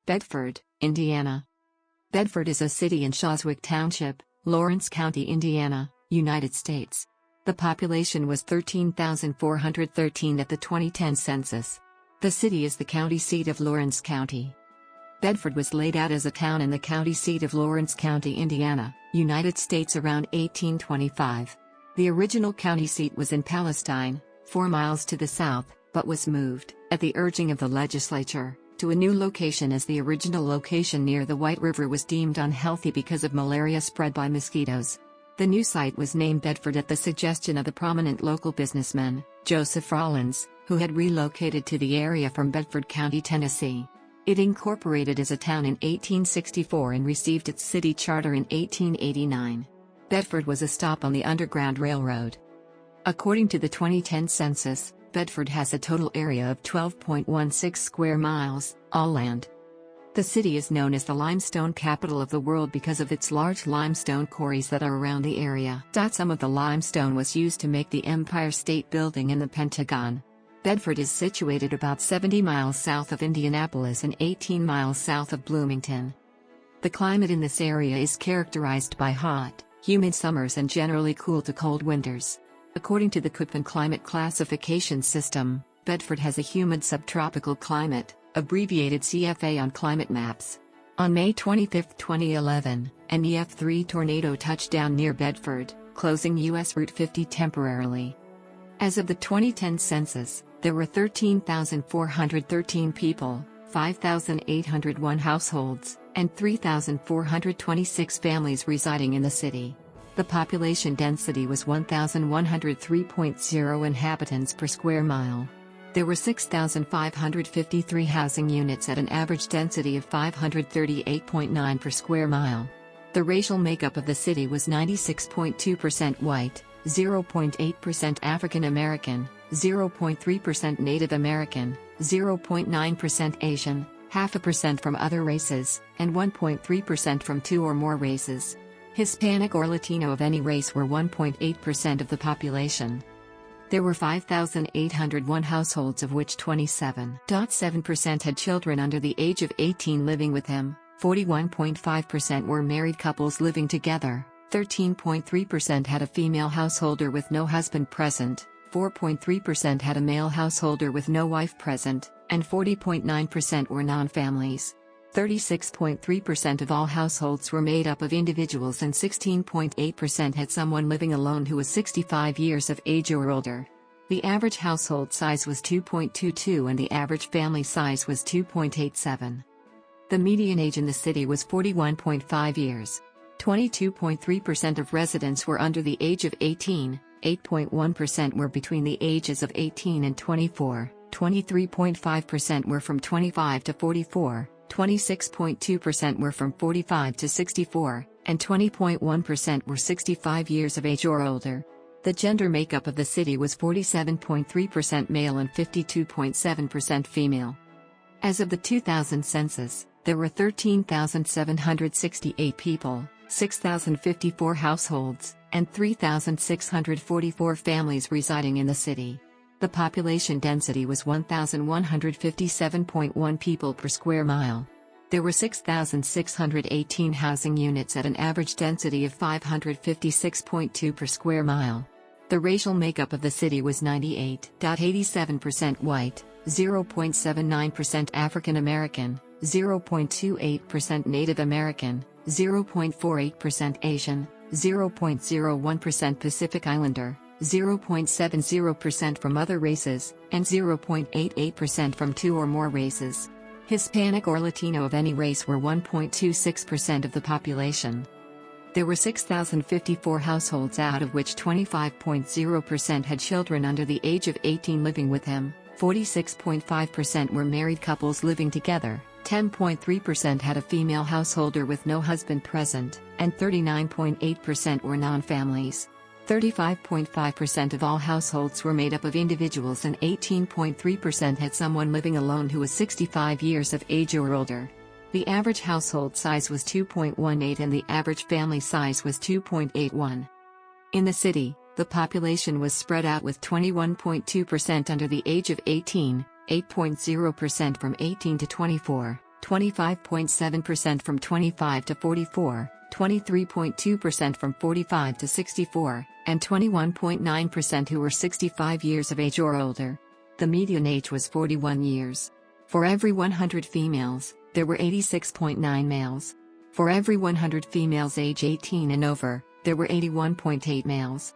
Bedford, Indiana. Bedford is a city in Shawswick Township, Lawrence County, Indiana, United States. The population was 13,413 at the 2010 census. The city is the county seat of Lawrence County. Bedford was laid out as a town in the county seat of Lawrence County, Indiana, United States around 1825. The original county seat was in Palestine, 4 miles to the south, but was moved, at the urging of the legislature, to a new location as the original location near the White River was deemed unhealthy because of malaria spread by mosquitoes. The new site was named Bedford at the suggestion of the prominent local businessman, Joseph Rollins, who had relocated to the area from Bedford County, Tennessee. It incorporated as a town in 1864 and received its city charter in 1889. Bedford was a stop on the Underground Railroad. According to the 2010 census, Bedford has a total area of 12.16 square miles, all land. The city is known as the limestone capital of the world because of its large limestone quarries that are around the area. Some of the limestone was used to make the Empire State Building and the Pentagon. Bedford is situated about 70 miles south of Indianapolis and 18 miles south of Bloomington. The climate in this area is characterized by hot, humid summers and generally cool to cold winters. According to the Köppen climate classification system, Bedford has a humid subtropical climate, abbreviated CFA on climate maps. On May 25, 2011, an EF3 tornado touched down near Bedford, closing U.S. Route 50 temporarily. As of the 2010 census, there were 13,413 people, 5,801 households, and 3,426 families residing in the city. The population density was 1,103.0 inhabitants per square mile. There were 6,553 housing units at an average density of 538.9 per square mile. The racial makeup of the city was 96.2% white, 0.8% African American, 0.3% Native American, 0.9% Asian, 0.5% from other races, and 1.3% from 2 or more races. Hispanic or Latino of any race were 1.8% of the population. There were 5,801 households, of which 27.7% had children under the age of 18 living with him, 41.5% were married couples living together, 13.3% had a female householder with no husband present, 4.3% had a male householder with no wife present, and 40.9% were non-families. 36.3% of all households were made up of individuals and 16.8% had someone living alone who was 65 years of age or older. The average household size was 2.22 and the average family size was 2.87. The median age in the city was 41.5 years. 22.3% of residents were under the age of 18, 8.1% were between the ages of 18 and 24, 23.5% were from 25 to 44, 26.2% were from 45 to 64, and 20.1% were 65 years of age or older. The gender makeup of the city was 47.3% male and 52.7% female. As of the 2000 census, there were 13,768 people, 6,054 households, and 3,644 families residing in the city. The population density was 1,157.1 people per square mile. There were 6,618 housing units at an average density of 556.2 per square mile. The racial makeup of the city was 98.87% white, 0.79% African American, 0.28% Native American, 0.48% Asian, 0.01% Pacific Islander, 0.70% from other races, and 0.88% from 2 or more races. Hispanic or Latino of any race were 1.26% of the population. There were 6,054 households, out of which 25.0% had children under the age of 18 living with him, 46.5% were married couples living together, 10.3% had a female householder with no husband present, and 39.8% were non-families. 35.5% of all households were made up of individuals and 18.3% had someone living alone who was 65 years of age or older. The average household size was 2.18 and the average family size was 2.81. In the city, the population was spread out with 21.2% under the age of 18, 8.0% from 18 to 24, 25.7% from 25 to 44, 23.2% from 45 to 64, and 21.9% who were 65 years of age or older. The median age was 41 years. For every 100 females, there were 86.9 males. For every 100 females age 18 and over, there were 81.8 males.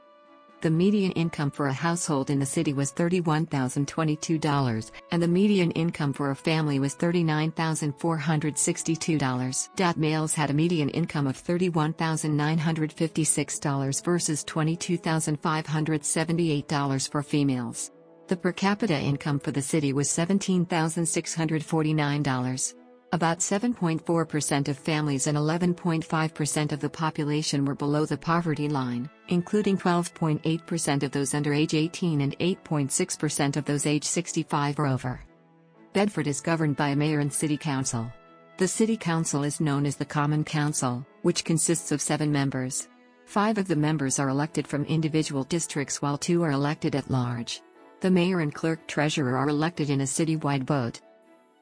The median income for a household in the city was $31,022, and the median income for a family was $39,462. Males had a median income of $31,956 versus $22,578 for females. The per capita income for the city was $17,649. About 7.4% of families and 11.5% of the population were below the poverty line, including 12.8% of those under age 18 and 8.6% of those age 65 or over. Bedford is governed by a mayor and city council. The city council is known as the Common Council, which consists of 7 members. 5 of the members are elected from individual districts while 2 are elected at large. The mayor and clerk-treasurer are elected in a citywide vote.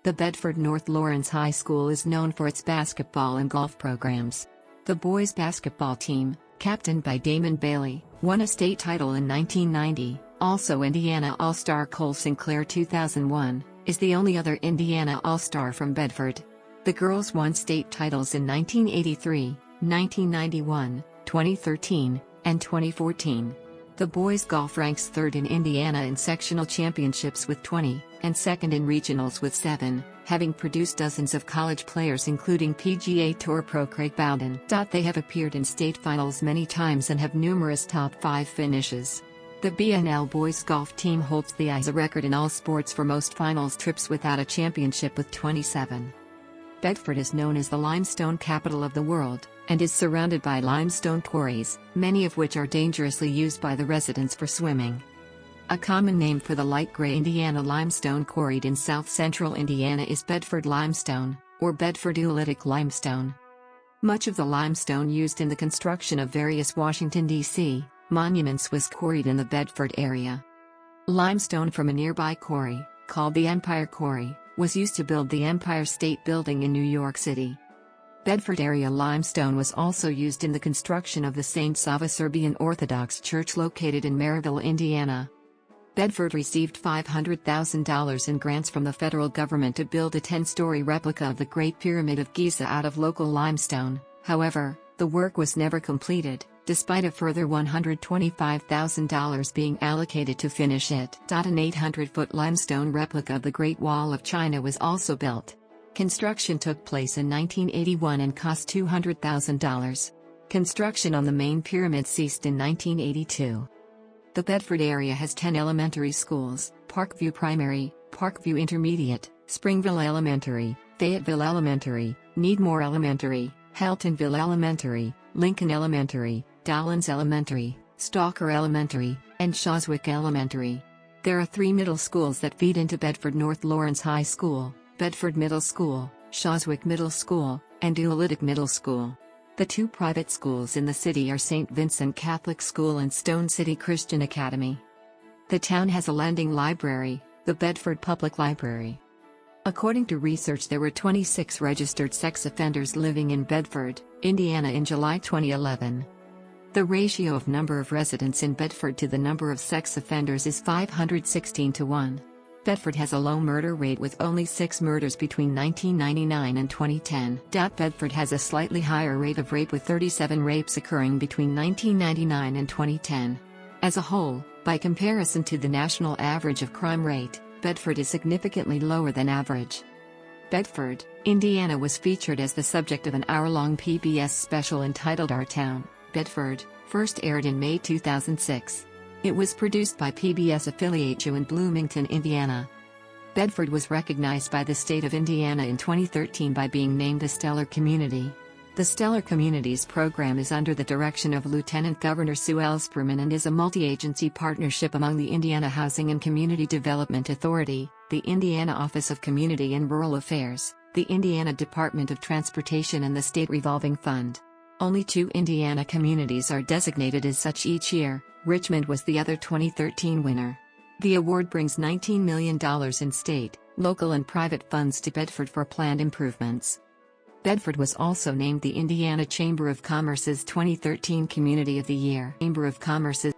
The Bedford North Lawrence High School is known for its basketball and golf programs. The boys' basketball team, captained by Damon Bailey, won a state title in 1990, also Indiana All-Star Cole Sinclair 2001, is the only other Indiana All-Star from Bedford. The girls won state titles in 1983, 1991, 2013, and 2014. The boys' golf ranks 3rd in Indiana in sectional championships with 20, and 2nd in regionals with 7, having produced dozens of college players including PGA Tour pro Craig Bowden. They have appeared in state finals many times and have numerous top 5 finishes. The BNL boys golf team holds the ISA record in all sports for most finals trips without a championship with 27. Bedford is known as the limestone capital of the world, and is surrounded by limestone quarries, many of which are dangerously used by the residents for swimming. A common name for the light gray Indiana limestone quarried in south-central Indiana is Bedford limestone, or Bedford oolitic limestone. Much of the limestone used in the construction of various Washington, D.C., monuments was quarried in the Bedford area. Limestone from a nearby quarry, called the Empire Quarry, was used to build the Empire State Building in New York City. Bedford area limestone was also used in the construction of the St. Sava Serbian Orthodox Church located in Maryville, Indiana. Bedford received $500,000 in grants from the federal government to build a 10-story replica of the Great Pyramid of Giza out of local limestone. However, the work was never completed, despite a further $125,000 being allocated to finish it. An 800-foot limestone replica of the Great Wall of China was also built. Construction took place in 1981 and cost $200,000. Construction on the main pyramid ceased in 1982. The Bedford area has 10 elementary schools: Parkview Primary, Parkview Intermediate, Springville Elementary, Fayetteville Elementary, Needmore Elementary, Haltonville Elementary, Lincoln Elementary, Dowlands Elementary, Stalker Elementary, and Shawswick Elementary. There are 3 middle schools that feed into Bedford: North Lawrence High School, Bedford Middle School, Shawswick Middle School, and Oolitic Middle School. The 2 private schools in the city are St. Vincent Catholic School and Stone City Christian Academy. The town has a lending library, the Bedford Public Library. According to research, there were 26 registered sex offenders living in Bedford, Indiana in July 2011. The ratio of number of residents in Bedford to the number of sex offenders is 516 to 1. Bedford has a low murder rate with only 6 murders between 1999 and 2010. Bedford has a slightly higher rate of rape with 37 rapes occurring between 1999 and 2010. As a whole, by comparison to the national average of crime rate, Bedford is significantly lower than average. Bedford, Indiana was featured as the subject of an hour-long PBS special entitled Our Town, Bedford, first aired in May 2006. It was produced by PBS affiliate in Bloomington, Indiana. Bedford was recognized by the state of Indiana in 2013 by being named a Stellar Community. The Stellar Communities program is under the direction of Lieutenant Governor Sue Ellspermann and is a multi-agency partnership among the Indiana Housing and Community Development Authority, the Indiana Office of Community and Rural Affairs, the Indiana Department of Transportation and the State Revolving Fund. Only 2 Indiana communities are designated as such each year. Richmond was the other 2013 winner. The award brings $19 million in state, local and private funds to Bedford for planned improvements. Bedford was also named the Indiana Chamber of Commerce's 2013 Community of the Year. Chamber of Commerce's